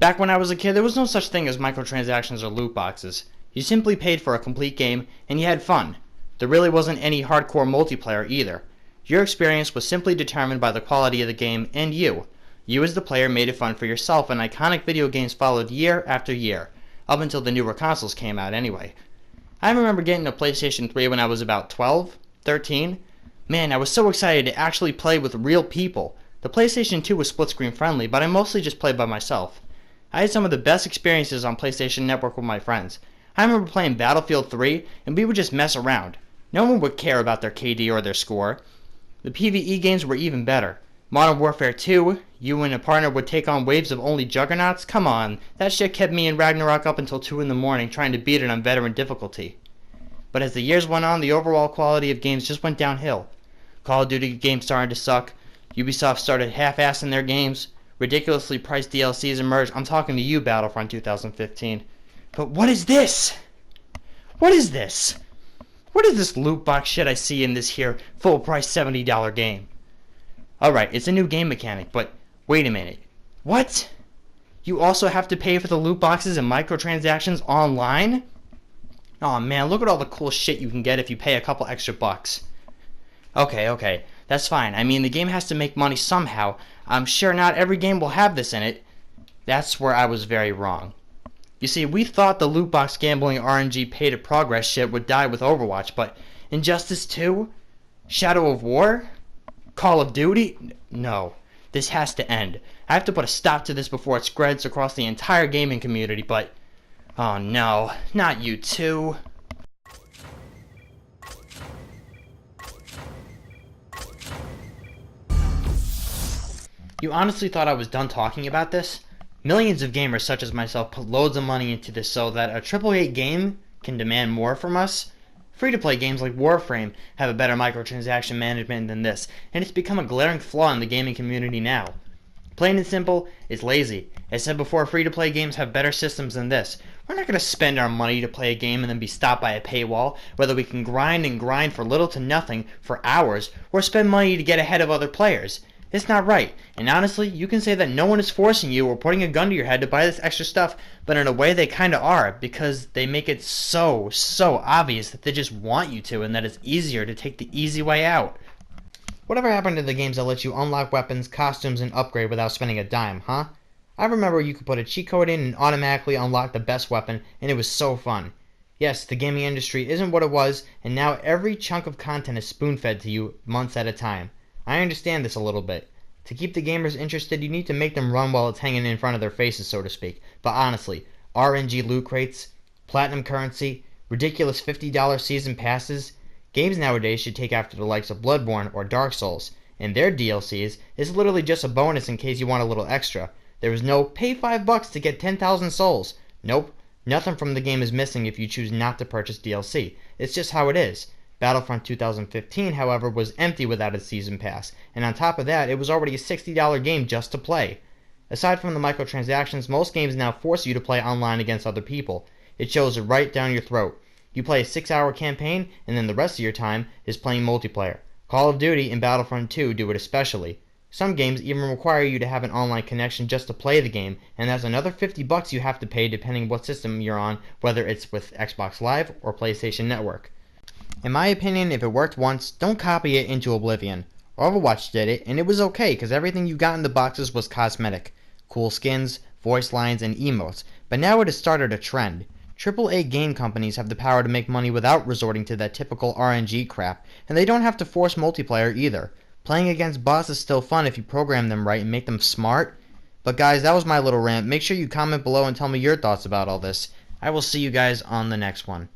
Back when I was a kid, there was no such thing as microtransactions or loot boxes. You simply paid for a complete game, and you had fun. There really wasn't any hardcore multiplayer either. Your experience was simply determined by the quality of the game and you. You as the player made it fun for yourself, and iconic video games followed year after year, up until the newer consoles came out anyway. I remember getting a PlayStation 3 when I was about 12, 13. Man, I was so excited to actually play with real people. The PlayStation 2 was split screen friendly, but I mostly just played by myself. I had some of the best experiences on PlayStation Network with my friends. I remember playing Battlefield 3, and we would just mess around. No one would care about their KD or their score. The PvE games were even better. Modern Warfare 2, you and a partner would take on waves of only juggernauts? Come on, that shit kept me and Ragnarok up until 2 in the morning trying to beat it on veteran difficulty. But as the years went on, the overall quality of games just went downhill. Call of Duty games started to suck. Ubisoft started half-assing their games. Ridiculously priced DLCs emerged. I'm talking to you, Battlefront 2015. But what is this? What is this? What is this loot box shit I see in this here full-price $70 game? Alright, it's a new game mechanic, but wait a minute. What? You also have to pay for the loot boxes and microtransactions online? Aw man, look at all the cool shit you can get if you pay a couple extra bucks. Okay, that's fine. I mean, the game has to make money somehow. I'm sure not every game will have this in it. That's where I was very wrong. You see, we thought the loot box gambling RNG pay-to-progress shit would die with Overwatch, but Injustice 2? Shadow of War? Call of Duty? No. This has to end. I have to put a stop to this before it spreads across the entire gaming community, but... oh no, not you too. You honestly thought I was done talking about this? Millions of gamers such as myself put loads of money into this so that a AAA game can demand more from us? Free-to-play games like Warframe have a better microtransaction management than this, and it's become a glaring flaw in the gaming community now. Plain and simple, it's lazy. As said before, free-to-play games have better systems than this. We're not going to spend our money to play a game and then be stopped by a paywall, whether we can grind and grind for little to nothing for hours, or spend money to get ahead of other players. It's not right, and honestly, you can say that no one is forcing you or putting a gun to your head to buy this extra stuff, but in a way they kinda are, because they make it so obvious that they just want you to, and that it's easier to take the easy way out. Whatever happened to the games that let you unlock weapons, costumes, and upgrade without spending a dime, huh? I remember you could put a cheat code in and automatically unlock the best weapon, and it was so fun. Yes, the gaming industry isn't what it was, and now every chunk of content is spoon-fed to you months at a time. I understand this a little bit. To keep the gamers interested, you need to make them run while it's hanging in front of their faces, so to speak. But honestly, RNG loot crates, platinum currency, ridiculous $50 season passes, games nowadays should take after the likes of Bloodborne or Dark Souls, and their DLCs is literally just a bonus in case you want a little extra. There is no pay $5 to get 10,000 souls. Nope, nothing from the game is missing if you choose not to purchase DLC. It's just how it is. Battlefront 2015, however, was empty without its season pass, and on top of that, it was already a $60 game just to play. Aside from the microtransactions, most games now force you to play online against other people. It shows it right down your throat. You play a 6-hour campaign, and then the rest of your time is playing multiplayer. Call of Duty and Battlefront 2 do it especially. Some games even require you to have an online connection just to play the game, and that's another $50 you have to pay depending what system you're on, whether it's with Xbox Live or PlayStation Network. In my opinion, if it worked once, don't copy it into oblivion. Overwatch did it, and it was okay because everything you got in the boxes was cosmetic. Cool skins, voice lines, and emotes, but now it has started a trend. AAA game companies have the power to make money without resorting to that typical RNG crap, and they don't have to force multiplayer either. Playing against bots is still fun if you program them right and make them smart. But guys, that was my little rant. Make sure you comment below and tell me your thoughts about all this. I will see you guys on the next one.